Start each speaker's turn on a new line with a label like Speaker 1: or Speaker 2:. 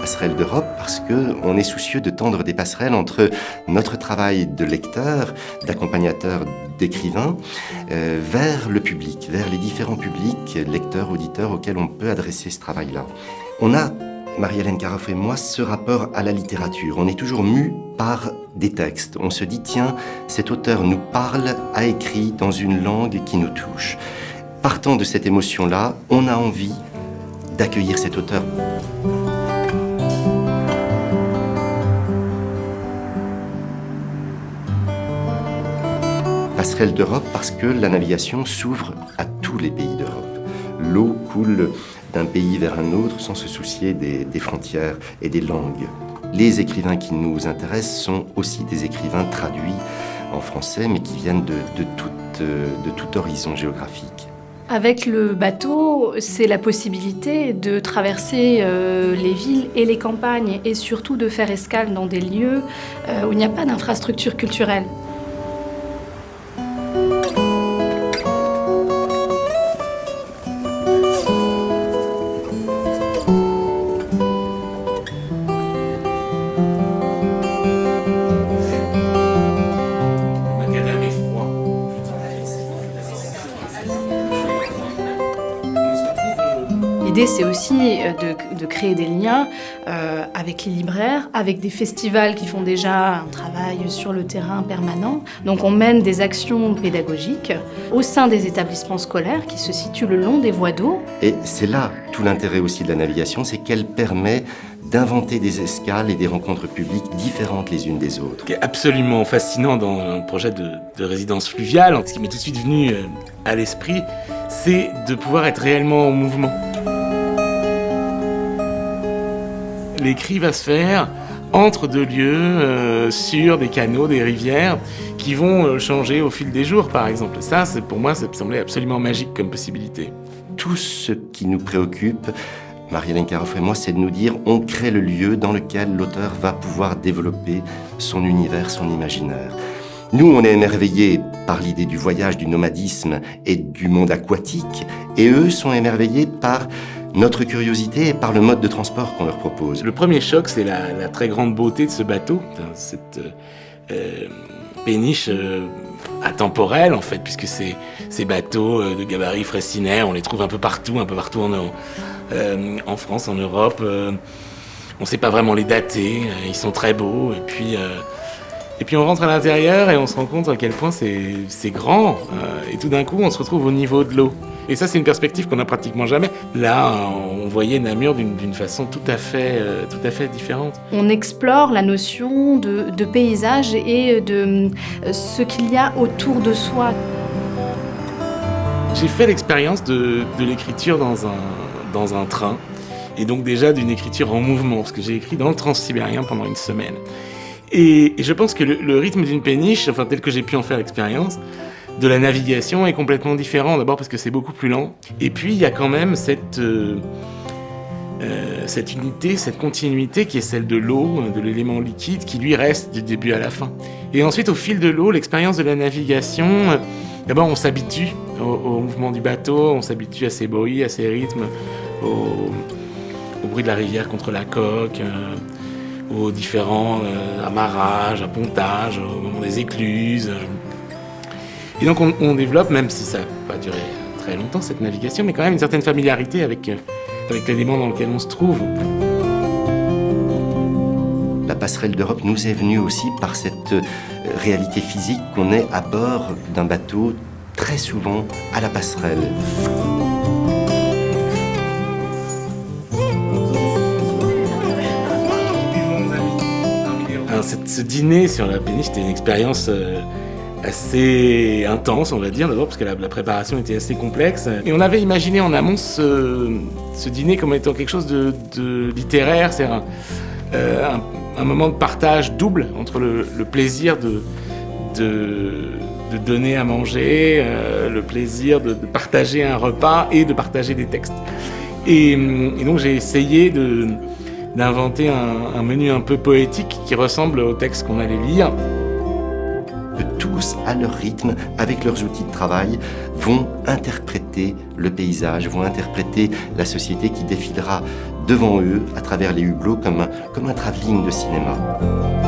Speaker 1: Passerelle d'Europe parce qu'on est soucieux de tendre des passerelles entre notre travail de lecteur, d'accompagnateur, d'écrivain, vers le public, vers les différents publics, lecteurs, auditeurs, auxquels on peut adresser ce travail-là. On a, Marie-Hélène Caroff et moi, ce rapport à la littérature. On est toujours mu par des textes. On se dit, tiens, cet auteur nous parle, a écrit dans une langue qui nous touche. Partant de cette émotion-là, on a envie d'accueillir cet auteur. Passerelle d'Europe parce que la navigation s'ouvre à tous les pays d'Europe. L'eau coule d'un pays vers un autre sans se soucier des frontières et des langues. Les écrivains qui nous intéressent sont aussi des écrivains traduits en français, mais qui viennent de tout horizon géographique.
Speaker 2: Avec le bateau, c'est la possibilité de traverser les villes et les campagnes et surtout de faire escale dans des lieux où il n'y a pas d'infrastructure culturelle. L'idée, c'est aussi de créer des liens avec les libraires, avec des festivals qui font déjà un travail sur le terrain permanent. Donc on mène des actions pédagogiques au sein des établissements scolaires qui se situent le long des voies d'eau.
Speaker 1: Et c'est là tout l'intérêt aussi de la navigation, c'est qu'elle permet d'inventer des escales et des rencontres publiques différentes les unes des autres.
Speaker 3: Ce qui est absolument fascinant dans un projet de résidence fluviale, ce qui m'est tout de suite venu à l'esprit, c'est de pouvoir être réellement en mouvement. L'écrit va se faire entre deux lieux, sur des canaux, des rivières, qui vont changer au fil des jours, par exemple. Ça, pour moi, ça me semblait absolument magique comme possibilité.
Speaker 1: Tout ce qui nous préoccupe, Marie-Hélène Caroff et moi, c'est de nous dire on crée le lieu dans lequel l'auteur va pouvoir développer son univers, son imaginaire. Nous, on est émerveillés par l'idée du voyage, du nomadisme et du monde aquatique, et eux sont émerveillés par notre curiosité et par le mode de transport qu'on leur propose.
Speaker 3: Le premier choc, c'est la très grande beauté de ce bateau, cette péniche atemporelle, en fait, puisque ces bateaux de gabarit Freycinet, on les trouve un peu partout en France, en Europe. On ne sait pas vraiment les dater, ils sont très beaux, et puis on rentre à l'intérieur et on se rend compte à quel point c'est grand, et tout d'un coup on se retrouve au niveau de l'eau. Et ça, c'est une perspective qu'on n'a pratiquement jamais. Là, on voyait Namur d'une façon tout à fait différente.
Speaker 2: On explore la notion de paysage et de ce qu'il y a autour de soi.
Speaker 3: J'ai fait l'expérience de l'écriture dans un train, et donc déjà d'une écriture en mouvement, parce que j'ai écrit dans le transsibérien pendant une semaine. Et je pense que le rythme d'une péniche, enfin tel que j'ai pu en faire l'expérience, de la navigation est complètement différent. D'abord parce que c'est beaucoup plus lent. Et puis il y a quand même cette unité, cette continuité qui est celle de l'eau, de l'élément liquide, qui lui reste du début à la fin. Et ensuite, au fil de l'eau, l'expérience de la navigation, d'abord on s'habitue au mouvement du bateau, on s'habitue à ses bruits, à ses rythmes, au bruit de la rivière contre la coque, aux différents amarrages, pontages, au moment des écluses. Et donc on développe, même si ça n'a pas duré très longtemps cette navigation, mais quand même une certaine familiarité avec l'élément dans lequel on se trouve.
Speaker 1: La passerelle d'Europe nous est venue aussi par cette réalité physique qu'on est à bord d'un bateau, très souvent à la passerelle.
Speaker 3: Alors ce dîner sur la péniche, c'était une expérience assez intense, on va dire, d'abord parce que la préparation était assez complexe. Et on avait imaginé en amont ce dîner comme étant quelque chose de littéraire, c'est un moment de partage double entre le plaisir de donner à manger, le plaisir de partager un repas et de partager des textes. Et donc j'ai essayé d'inventer un menu un peu poétique qui ressemble au texte qu'on allait lire.
Speaker 1: Que tout tous, à leur rythme, avec leurs outils de travail, vont interpréter le paysage, vont interpréter la société qui défilera devant eux à travers les hublots comme un travelling de cinéma.